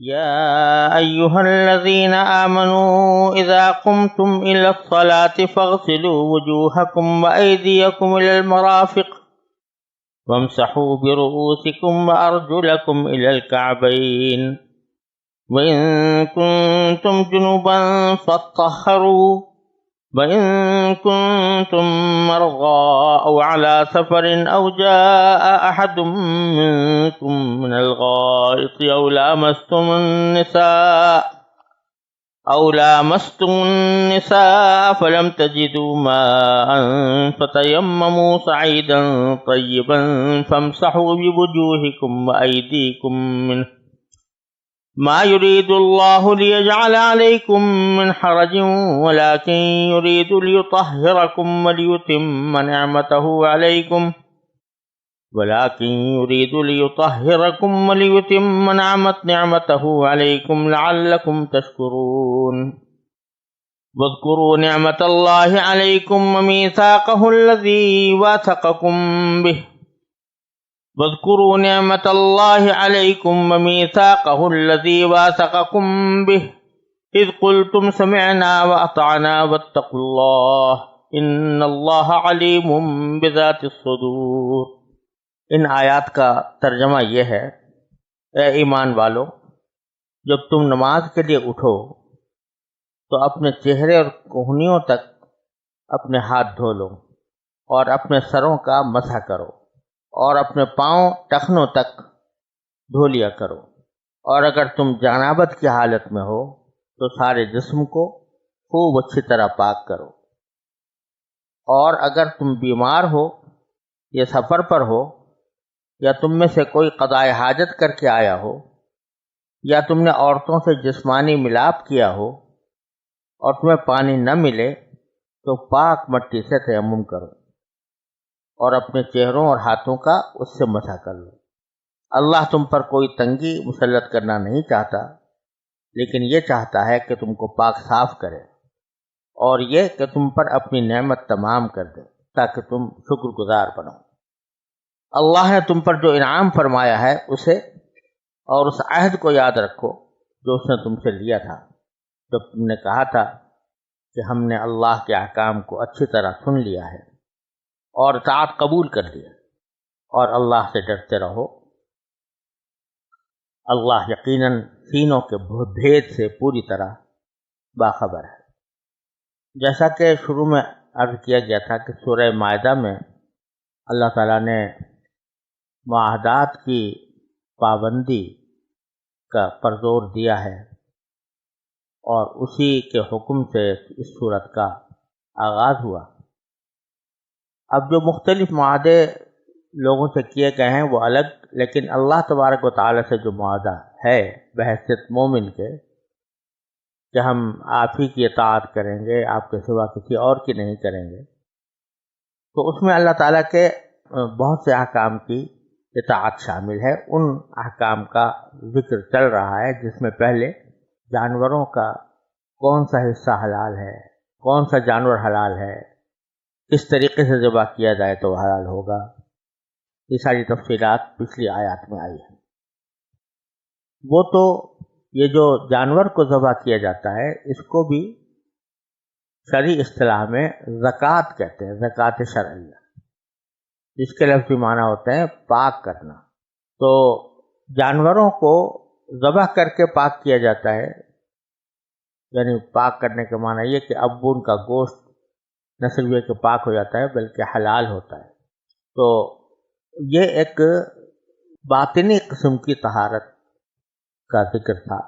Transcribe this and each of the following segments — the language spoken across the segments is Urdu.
يا أيها الذين آمنوا إذا قمتم إلى الصلاة فاغسلوا وجوهكم وأيديكم إلى المرافق وامسحوا برؤوسكم وأرجلكم إلى الكعبين وإن كنتم جنبا فاطهروا وإن كنتم مرضى أو على سفر أو جاء أحد منكم من الغائط أو لامستم النساء فلم تجدوا ماء فتيمموا صعيدا طيبا فامسحوا بوجوهكم وأيديكم منه ما يريد الله ليجعل عليكم من حرج ولكن يريد ليطهركم وليتم نعمته عليكم لعلكم تشكرون واذكروا نعمة الله عليكم وميثاقه الذي واثقكم به إذ قلتم سمعنا وأطعنا واتقوا الله إن الله عليم بذات الصدور۔ ان آیات کا ترجمہ یہ ہے: اے ایمان والو، جب تم نماز کے لیے اٹھو تو اپنے چہرے اور کہنیوں تک اپنے ہاتھ دھو لو اور اپنے سروں کا مسح کرو اور اپنے پاؤں ٹخنوں تک دھو لیا کرو، اور اگر تم جنابت کی حالت میں ہو تو سارے جسم کو خوب اچھی طرح پاک کرو، اور اگر تم بیمار ہو یا سفر پر ہو یا تم میں سے کوئی قضاء حاجت کر کے آیا ہو یا تم نے عورتوں سے جسمانی ملاپ کیا ہو اور تمہیں پانی نہ ملے تو پاک مٹی سے تیمم کرو اور اپنے چہروں اور ہاتھوں کا اس سے مسح کر لو۔ اللہ تم پر کوئی تنگی مسلط کرنا نہیں چاہتا، لیکن یہ چاہتا ہے کہ تم کو پاک صاف کرے، اور یہ کہ تم پر اپنی نعمت تمام کر دے تاکہ تم شکر گزار بنو۔ اللہ نے تم پر جو انعام فرمایا ہے اسے اور اس عہد کو یاد رکھو جو اس نے تم سے لیا تھا جب تم نے کہا تھا کہ ہم نے اللہ کے احکام کو اچھی طرح سن لیا ہے اور اطاعت قبول کر لیا، اور اللہ سے ڈرتے رہو۔ اللہ یقیناً سینوں کے بھید سے پوری طرح باخبر ہے۔ جیسا کہ شروع میں عرض کیا گیا تھا کہ سورہ مائدہ میں اللہ تعالیٰ نے معاہدات کی پابندی پر زور دیا ہے، اور اسی کے حکم سے اس صورت کا آغاز ہوا۔ اب جو مختلف معاہدے لوگوں سے کیے گئے ہیں وہ الگ، لیکن اللہ تبارک و تعالی سے جو معاہدہ ہے بحیثیت مومن کے کہ ہم آپ ہی کی اطاعت کریں گے، آپ کے سوا کسی اور کی نہیں کریں گے، تو اس میں اللہ تعالیٰ کے بہت سے احکام کی اطاعت شامل ہے۔ ان احکام کا ذکر چل رہا ہے جس میں پہلے جانوروں کا کون سا حصہ حلال ہے، کون سا جانور حلال ہے، کس طریقے سے ذبح کیا جائے تو حلال ہوگا، یہ ساری تفصیلات پچھلی آیات میں آئی ہیں۔ وہ تو یہ جو جانور کو ذبح کیا جاتا ہے اس کو بھی شرعی اصطلاح میں زکوٰۃ کہتے ہیں، زکوٰۃ شرعیہ، جس کے لفظی معنی ہوتے ہیں پاک کرنا۔ تو جانوروں کو ذبح کر کے پاک کیا جاتا ہے، یعنی پاک کرنے کے معنی یہ کہ اب ان کا گوشت نہ صرف یہ کہ پاک ہو جاتا ہے بلکہ حلال ہوتا ہے۔ تو یہ ایک باطنی قسم کی طہارت کا ذکر تھا۔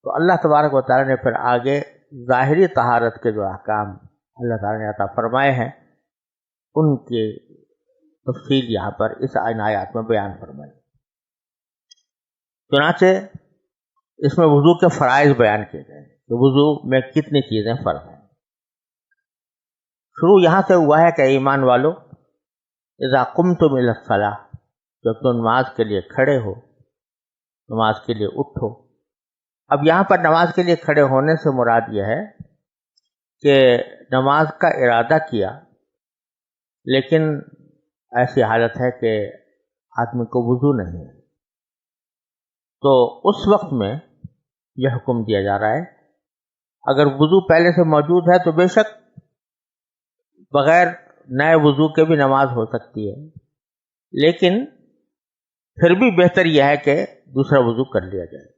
تو اللہ تبارک و تعالیٰ نے پھر آگے ظاہری طہارت کے جو احکام اللہ تعالیٰ نے عطا فرمائے ہیں ان کی تفصیل یہاں پر اس آیات میں بیان فرمائی۔ چنانچہ اس میں وضو کے فرائض بیان کیے گئے کہ وضو میں کتنی چیزیں فرض ہیں۔ شروع یہاں سے ہوا ہے کہ ایمان والو اذا قمتم الی الصلاۃ، جب تم نماز کے لیے کھڑے ہو، نماز کے لیے اٹھو۔ اب یہاں پر نماز کے لیے کھڑے ہونے سے مراد یہ ہے کہ نماز کا ارادہ کیا، لیکن ایسی حالت ہے کہ آدمی کو وضو نہیں ہے، تو اس وقت میں یہ حکم دیا جا رہا ہے اگر وضو پہلے سے موجود ہے تو بے شک بغیر نئے وضو کے بھی نماز ہو سکتی ہے، لیکن پھر بھی بہتر یہ ہے کہ دوسرا وضو کر لیا جائے۔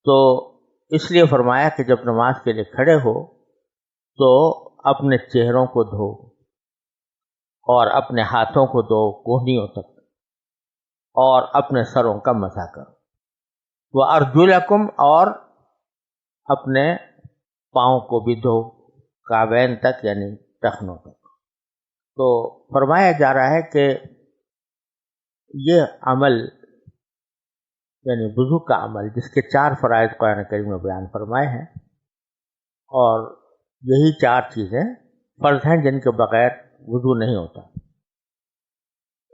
تو اس لیے فرمایا کہ جب نماز کے لیے کھڑے ہو تو اپنے چہروں کو دھو اور اپنے ہاتھوں کو دھو کوہنیوں تک، اور اپنے سروں کا مسح کرو، وَأَرْجُلَكُمْ، اور اپنے پاؤں کو بھی دھو کعبین تک یعنی ٹخنوں تک۔ تو فرمایا جا رہا ہے کہ یہ عمل یعنی وضو کا عمل جس کے 4 فرائض قرآن کریم میں بیان فرمائے ہیں، اور یہی 4 چیزیں فرض ہیں جن کے بغیر وضو نہیں ہوتا۔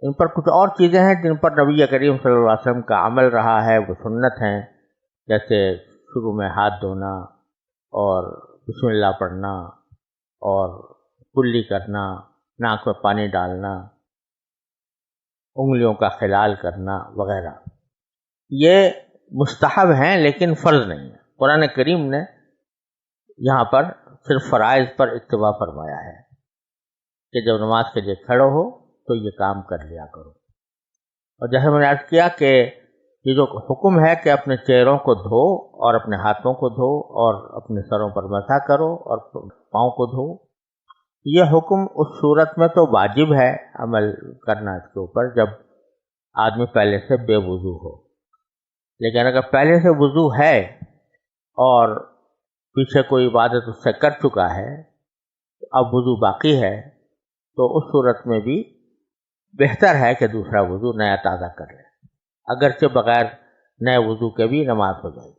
ان پر کچھ اور چیزیں ہیں جن پر نبی کریم صلی اللہ علیہ وسلم کا عمل رہا ہے، وہ سنت ہیں، جیسے شروع میں ہاتھ دھونا اور بسم اللہ پڑھنا اور کلی کرنا، ناک میں پانی ڈالنا، انگلیوں کا خلال کرنا وغیرہ۔ یہ مستحب ہیں لیکن فرض نہیں ہے۔ قرآن کریم نے یہاں پر صرف فرائض پر اکتفا فرمایا ہے کہ جب نماز کے لیے کھڑے ہو تو یہ کام کر لیا کرو۔ اور جیسے میں نے عرض کیا کہ یہ جو حکم ہے کہ اپنے چہروں کو دھو اور اپنے ہاتھوں کو دھو اور اپنے سروں پر مسح کرو اور پاؤں کو دھو، یہ حکم اس صورت میں تو واجب ہے عمل کرنا اس کے اوپر جب آدمی پہلے سے بے وضو ہو، لیکن اگر پہلے سے وضو ہے اور پیچھے کوئی عبادت اس سے کر چکا ہے، اب وضو باقی ہے، تو اس صورت میں بھی بہتر ہے کہ دوسرا وضو نیا تازہ کر لے، اگرچہ بغیر نئے وضو کے بھی نماز ہو جائے گی۔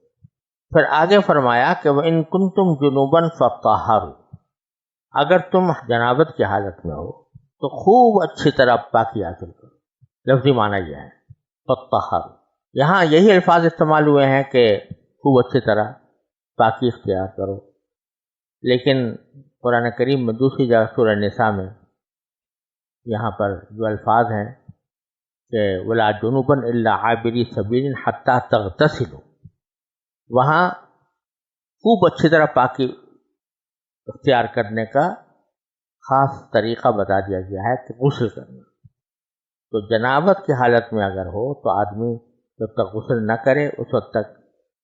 پھر آگے فرمایا کہ وَإِن كُنتُمْ جُنُوبًا فَطَّهَّرُوا، اگر تم جنابت کی حالت میں ہو تو خوب اچھی طرح پاکی حاصل کرو۔ لفظی معنی یہ ہے فَطَّهَّرُوا، یہاں یہی الفاظ استعمال ہوئے ہیں کہ خوب اچھی طرح پاکی اختیار کرو، لیکن قرآن کریم میں دوسری جگہ سورہ نساء میں یہاں پر جو الفاظ ہیں کہ وَلَا جُنُوبًا إِلَّا عَابِرِي سَبِيلٍ حَتَّى تَغْتَسِلُوا، وہاں خوب اچھی طرح پاکی اختیار کرنے کا خاص طریقہ بتا دیا گیا ہے کہ غسل کرنا۔ تو جنابت کی حالت میں اگر ہو تو آدمی جب تک غسل نہ کرے اس وقت تک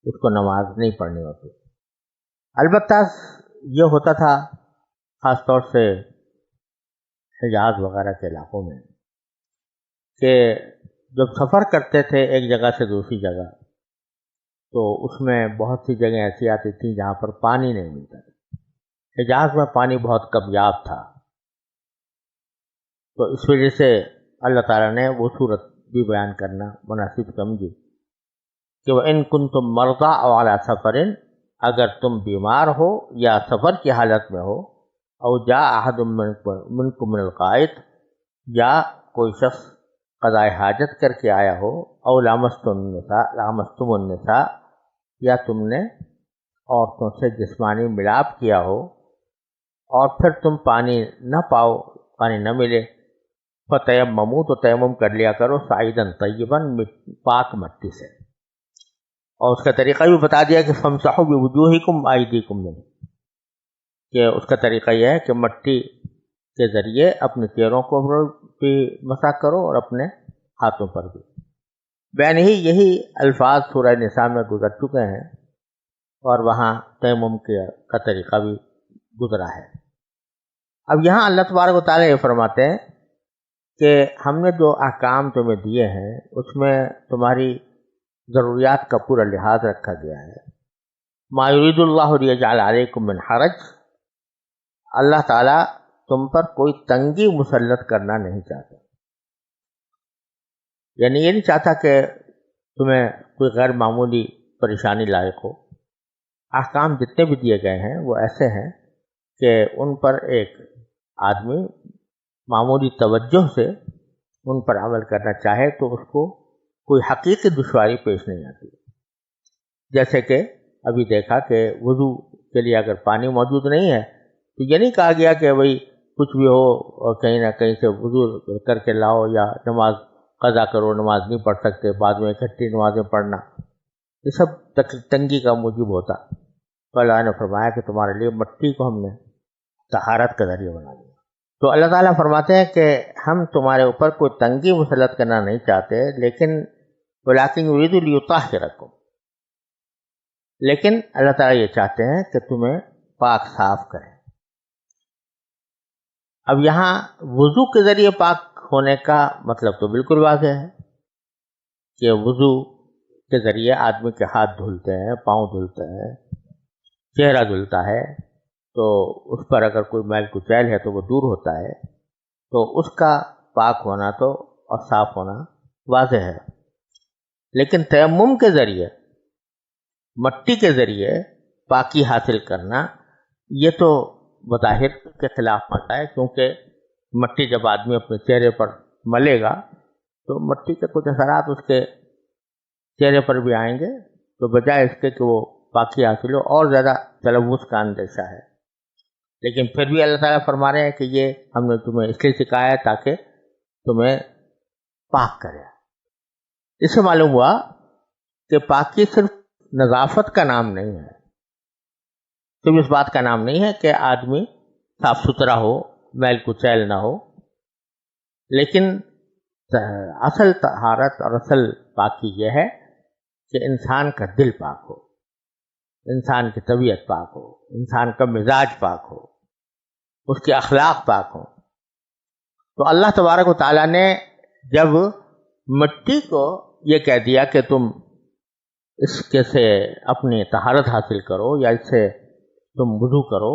اس کو نماز نہیں پڑھنی ہوتی۔ البتہ یہ ہوتا تھا خاص طور سے حجاز وغیرہ کے علاقوں میں کہ جب سفر کرتے تھے ایک جگہ سے دوسری جگہ تو اس میں بہت سی جگہیں ایسی آتی تھیں جہاں پر پانی نہیں ملتا تھا۔ حجاز میں پانی بہت کمیاب تھا، تو اس وجہ سے اللہ تعالیٰ نے وہ صورت بھی بیان کرنا مناسب سمجھی کہ وَإِن كُنتُم مَرْضَىٰ أَوْ عَلَىٰ سَفَرٍ، اگر تم بیمار ہو یا سفر کی حالت میں ہو، او جاء احد منکم من الغائط، یا کوئی شخص قضاء حاجت کر کے آیا ہو، او لامستم النساء، یا تم نے عورتوں سے جسمانی ملاپ کیا ہو اور پھر تم پانی نہ پاؤ، پانی نہ ملے، فتیمموا، تو تیمم کر لیا کرو، صعیداً طیباً، پاک مٹی سے۔ اور اس کا طریقہ بھی بتا دیا کہ فامسحوا بوجوہکم وایدیکم منہ، کہ اس کا طریقہ یہ ہے کہ مٹی کے ذریعے اپنے چہروں کو بھی مسح کرو اور اپنے ہاتھوں پر بھی۔ بین ہی یہی الفاظ سورہ نساء میں گزر چکے ہیں اور وہاں تیمم کا طریقہ بھی گزرا ہے۔ اب یہاں اللہ تبارک و تعالیٰ یہ فرماتے ہیں کہ ہم نے جو احکام تمہیں دیے ہیں اس میں تمہاری ضروریات کا پورا لحاظ رکھا گیا ہے۔ ما یرید اللہ لیجعل علیکم من حرج، اللہ تعالیٰ تم پر کوئی تنگی مسلط کرنا نہیں چاہتا، یعنی یہ نہیں چاہتا کہ تمہیں کوئی غیر معمولی پریشانی لاحق ہو۔ احکام جتنے بھی دیے گئے ہیں وہ ایسے ہیں کہ ان پر ایک آدمی معمولی توجہ سے ان پر عمل کرنا چاہے تو اس کو کوئی حقیقی دشواری پیش نہیں آتی۔ جیسے کہ ابھی دیکھا کہ وضو کے لیے اگر پانی موجود نہیں ہے تو یہ نہیں کہا گیا کہ بھئی کچھ بھی ہو اور کہیں نہ کہیں سے وضو کر کے لاؤ یا نماز قضا کرو، نماز نہیں پڑھ سکتے، بعد میں اکٹھی نمازیں پڑھنا، یہ سب تنگی کا موجب ہوتا. تو اللہ نے فرمایا کہ تمہارے لیے مٹی کو ہم نے طہارت کا ذریعہ بنا دیا. تو اللہ تعالیٰ فرماتے ہیں کہ ہم تمہارے اوپر کوئی تنگی مسلط کرنا نہیں چاہتے، لیکن ولیکن یرید لیطہرکم، لیکن اللہ تعالیٰ یہ چاہتے ہیں کہ تمہیں پاک صاف کریں. اب یہاں وضو کے ذریعے پاک ہونے کا مطلب تو بالکل واضح ہے کہ وضو کے ذریعے آدمی کے ہاتھ دھلتے ہیں، پاؤں دھلتے ہیں، چہرہ دھلتا ہے، تو اس پر اگر کوئی میل کچیل ہے تو وہ دور ہوتا ہے، تو اس کا پاک ہونا تو اور صاف ہونا واضح ہے. لیکن تیمم کے ذریعے، مٹی کے ذریعے پاکی حاصل کرنا یہ تو بظاہر کے خلاف ہوتا ہے، کیونکہ مٹی جب آدمی اپنے چہرے پر ملے گا تو مٹی کے کچھ اثرات اس کے چہرے پر بھی آئیں گے، تو بجائے اس کے کہ وہ پاکی حاصل ہو اور زیادہ تلوث کا اندیشہ ہے. لیکن پھر بھی اللہ تعالیٰ فرما رہے ہیں کہ یہ ہم نے تمہیں اس لیے سکھایا ہے تاکہ تمہیں پاک کرے. اس سے معلوم ہوا کہ پاکی صرف نظافت کا نام نہیں ہے، صرف اس بات کا نام نہیں ہے کہ آدمی صاف ستھرا ہو، میل کچیل نہ ہو، لیکن اصل طہارت اور اصل پاکی یہ ہے کہ انسان کا دل پاک ہو، انسان کی طبیعت پاک ہو، انسان کا مزاج پاک ہو، اس کے اخلاق پاک ہوں. تو اللہ تبارک و تعالیٰ نے جب مٹی کو یہ کہہ دیا کہ تم اس کے سے اپنی طہارت حاصل کرو یا اس سے تم وضو کرو،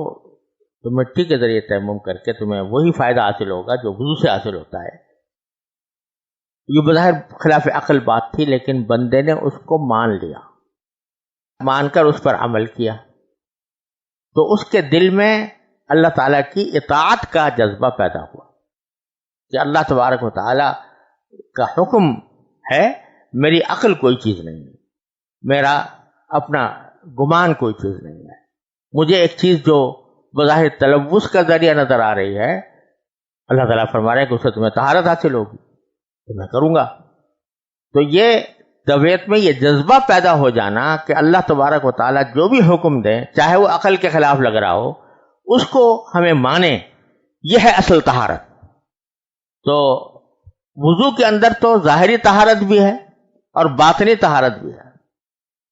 تو مٹی کے ذریعے تیمم کر کے تمہیں وہی فائدہ حاصل ہوگا جو وضو سے حاصل ہوتا ہے. یہ بظاہر خلاف عقل بات تھی، لیکن بندے نے اس کو مان لیا، مان کر اس پر عمل کیا، تو اس کے دل میں اللہ تعالیٰ کی اطاعت کا جذبہ پیدا ہوا کہ اللہ تبارک و تعالیٰ کا حکم ہے، میری عقل کوئی چیز نہیں ہے، میرا اپنا گمان کوئی چیز نہیں ہے. مجھے ایک چیز جو بظاہر تلوث کا ذریعہ نظر آ رہی ہے، اللہ تعالیٰ فرما رہے ہیں کہ اس سے تمہیں طہارت حاصل ہوگی تو میں کروں گا. تو یہ طبیعت میں یہ جذبہ پیدا ہو جانا کہ اللہ تبارک و تعالیٰ جو بھی حکم دیں، چاہے وہ عقل کے خلاف لگ رہا ہو، اس کو ہمیں مانیں، یہ ہے اصل طہارت. تو وضو کے اندر تو ظاہری طہارت بھی ہے اور باطنی طہارت بھی ہے،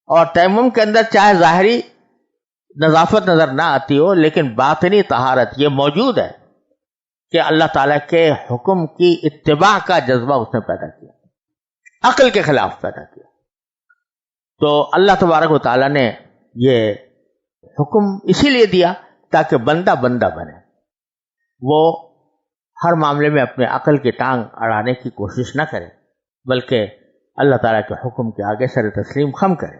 اور تیمم کے اندر چاہے ظاہری نظافت نظر نہ آتی ہو، لیکن باطنی طہارت یہ موجود ہے کہ اللہ تعالیٰ کے حکم کی اتباع کا جذبہ اس نے پیدا کیا، عقل کے خلاف پیدا کیا. تو اللہ تبارک و تعالیٰ نے یہ حکم اسی لیے دیا تاکہ بندہ بندہ بنے، وہ ہر معاملے میں اپنے عقل کی ٹانگ اڑانے کی کوشش نہ کرے، بلکہ اللہ تعالیٰ کے حکم کے آگے سر تسلیم خم کرے.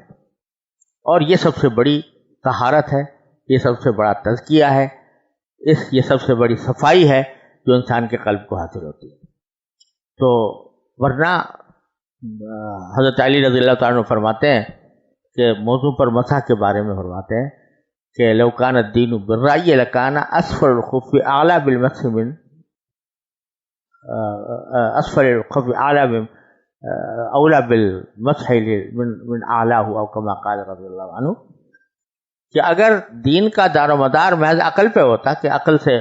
اور یہ سب سے بڑی طہارت ہے، یہ سب سے بڑا تزکیہ ہے، یہ سب سے بڑی صفائی ہے جو انسان کے قلب کو حاصل ہوتی ہے. تو ورنہ حضرت علی رضی اللہ تعالیٰ عنہ فرماتے ہیں کہ موضوع پر مسح کے بارے میں فرماتے ہیں کہ لو کان الدین بالرأی لکان اسفل الخف اعلی بالمسح من اسفل الخف اعلی من اولا بالمسح من اعلاہ او کما قال رضی اللہ عنہ، کہ اگر دین کا دار و مدار محض عقل پہ ہوتا کہ عقل سے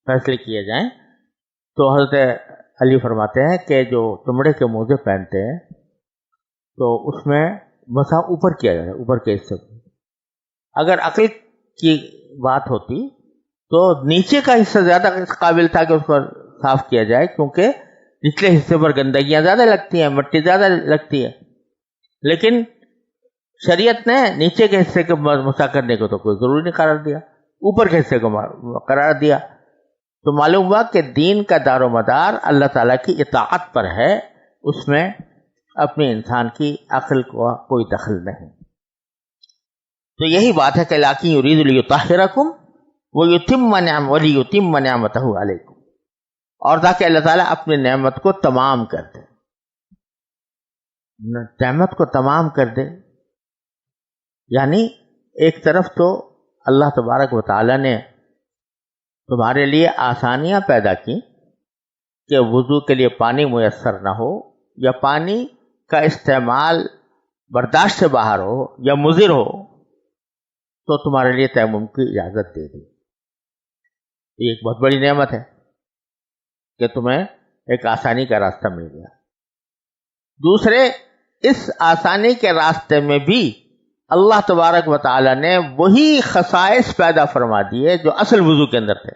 فیصلے کیے جائیں، تو حضرت علی فرماتے ہیں کہ جو چمڑے کے موزے پہنتے ہیں تو اس میں مسح اوپر کیا جائے، اوپر کے حصے کو. اگر عقل کی بات ہوتی تو نیچے کا حصہ زیادہ قابل تھا کہ اس کو صاف کیا جائے، کیونکہ نچلے حصے پر گندگیاں زیادہ لگتی ہیں، مٹی زیادہ لگتی ہے. لیکن شریعت نے نیچے کے حصے کو مسح کرنے کو تو کوئی ضروری نہیں قرار دیا، اوپر کے حصے کو قرار دیا. تو معلوم ہوا کہ دین کا دار و مدار اللہ تعالیٰ کی اطاعت پر ہے، اس میں اپنے انسان کی عقل کو کوئی دخل نہیں. تو یہی بات ہے کہ لاکن یرید لیطہرکم ویتم نعمتہ علیکم، اور تاکہ اللہ تعالیٰ اپنی نعمت کو تمام کر دے. نعمت کو تمام کر دے یعنی ایک طرف تو اللہ تبارک و تعالیٰ نے تمہارے لیے آسانیاں پیدا کی کہ وضو کے لیے پانی میسر نہ ہو یا پانی کا استعمال برداشت سے باہر ہو یا مضر ہو تو تمہارے لیے تیمم کی اجازت دے دی. یہ ایک بہت بڑی نعمت ہے کہ تمہیں ایک آسانی کا راستہ مل گیا. دوسرے، اس آسانی کے راستے میں بھی اللہ تبارک و تعالی نے وہی خصائص پیدا فرما دیے جو اصل وضو کے اندر تھے،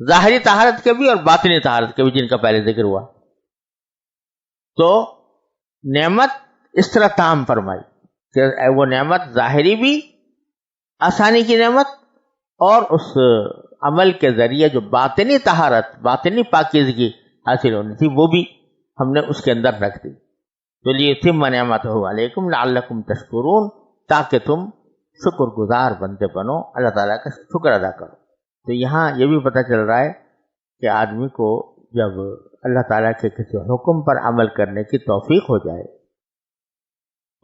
ظاہری طہارت کے بھی اور باطنی طہارت کے بھی، جن کا پہلے ذکر ہوا. تو نعمت اس طرح تام فرمائی کہ وہ نعمت ظاہری بھی آسانی کی نعمت، اور اس عمل کے ذریعے جو باطنی طہارت، باطنی پاکیزگی حاصل ہونی تھی، وہ بھی ہم نے اس کے اندر رکھ دی. تو لیتم نعمتہ علیکم لعلکم تشکرون، تاکہ تم شکر گزار بندے بنو، اللہ تعالیٰ کا شکر ادا کرو. تو یہاں یہ بھی پتہ چل رہا ہے کہ آدمی کو جب اللہ تعالیٰ کے کسی حکم پر عمل کرنے کی توفیق ہو جائے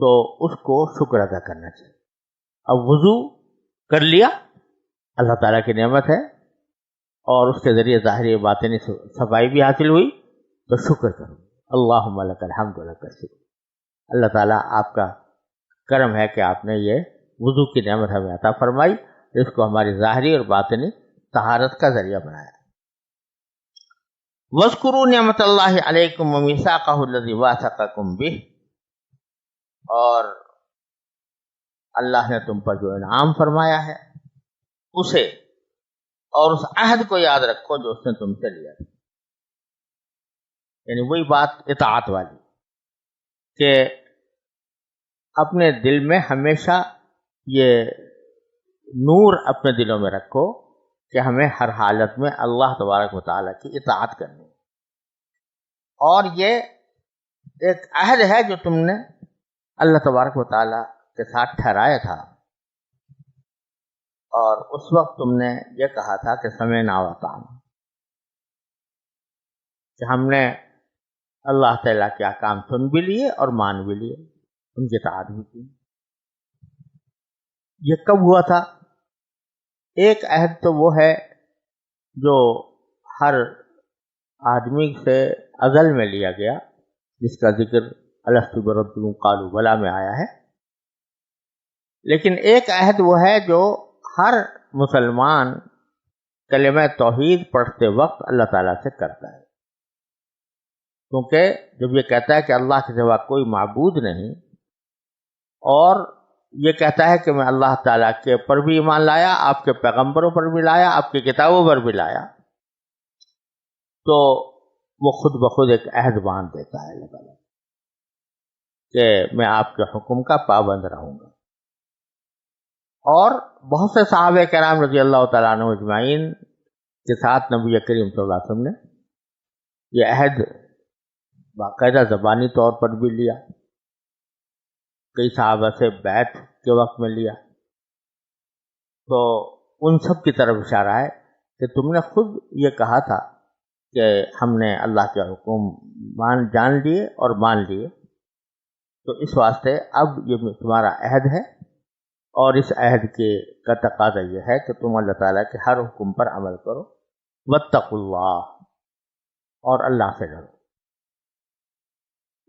تو اس کو شکر ادا کرنا چاہیے. اب وضو کر لیا، اللہ تعالیٰ کی نعمت ہے، اور اس کے ذریعے ظاہری باطنی صفائی بھی حاصل ہوئی، تو شکر کرو. اللہم لک الحمد لک الشکر. اللہ تعالیٰ آپ کا کرم ہے کہ آپ نے یہ وضو کی نعمت ہمیں عطا فرمائی، اس کو ہماری ظاہری اور باطنی طہارت کا ذریعہ بنایا. وَاذْكُرُوا نِعْمَتَ اللَّهِ عَلَيْكُمْ وَمِيثَاقَهُ الَّذِي وَاثَقَكُمْ بِهِ، اور اللہ نے تم پر جو انعام فرمایا ہے اسے، اور اس عہد کو یاد رکھو جو اس نے تم سے لیا. یعنی وہی بات اطاعت والی کہ اپنے دل میں ہمیشہ یہ نور اپنے دلوں میں رکھو کہ ہمیں ہر حالت میں اللہ تبارک و تعالیٰ کی اطاعت کرنی ہے. اور یہ ایک عہد ہے جو تم نے اللہ تبارک و تعالیٰ کے ساتھ ٹھہرایا تھا، اور اس وقت تم نے یہ کہا تھا کہ سمعنا وأطعنا، کہ ہم نے اللہ تعالیٰ کے احکام سن بھی لیے اور مان بھی لیے، ان کی اطاعت بھی کی. یہ کب ہوا تھا؟ ایک عہد تو وہ ہے جو ہر آدمی سے ازل میں لیا گیا، جس کا ذکر الست بربکم قالوا بلی میں آیا ہے. لیکن ایک عہد وہ ہے جو ہر مسلمان کلمہ توحید پڑھتے وقت اللہ تعالیٰ سے کرتا ہے، کیونکہ جب یہ کہتا ہے کہ اللہ کے سوا کوئی معبود نہیں، اور یہ کہتا ہے کہ میں اللہ تعالیٰ کے پر بھی ایمان لایا، آپ کے پیغمبروں پر بھی لایا، آپ کی کتابوں پر بھی لایا، تو وہ خود بخود ایک عہد باندھ دیتا ہے اللہ تعالیٰ کہ میں آپ کے حکم کا پابند رہوں گا. اور بہت سے صحابہ کرام رضی اللہ تعالیٰ عنہ اجمعین کے ساتھ نبی کریم صلی اللہ علیہ وسلم نے یہ عہد باقاعدہ زبانی طور پر بھی لیا، کئی صحابہ سے بیعت کے وقت میں لیا. تو ان سب کی طرف اشارہ ہے کہ تم نے خود یہ کہا تھا کہ ہم نے اللہ کے حکم جان لیے اور مان لیے، تو اس واسطے اب یہ تمہارا عہد ہے، اور اس عہد کا تقاضا یہ ہے کہ تم اللہ تعالیٰ کے ہر حکم پر عمل کرو. واتقوا اللہ، اور اللہ سے ڈرو.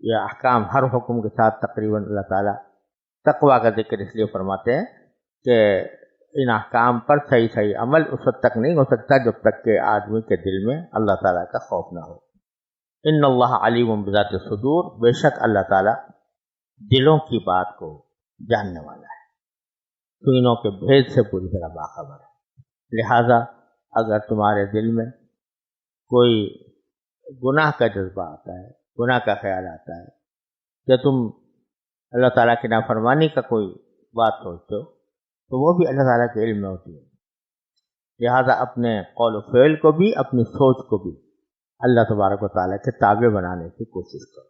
یہ احکام ہر حکم کے ساتھ تقریباً اللہ تعالیٰ تقویٰ کا ذکر اس لیے فرماتے ہیں کہ ان احکام پر صحیح عمل اس وقت تک نہیں ہو سکتا جب تک کہ آدمی کے دل میں اللہ تعالیٰ کا خوف نہ ہو. ان اللہ علیم بذات الصدور، بے شک اللہ تعالیٰ دلوں کی بات کو جاننے والا ہے، سینوں کے بھید سے پوری طرح باخبر ہے. لہذا اگر تمہارے دل میں کوئی گناہ کا جذبہ آتا ہے، گناہ کا خیال آتا ہے، کہ تم اللہ تعالیٰ کی نافرمانی کا کوئی بات سوچتے ہو، تو وہ بھی اللہ تعالیٰ کے علم میں ہوتی ہے. لہذا اپنے قول و فعل کو بھی، اپنی سوچ کو بھی اللہ تبارک و تعالیٰ کے تابع بنانے کی کوشش کرو.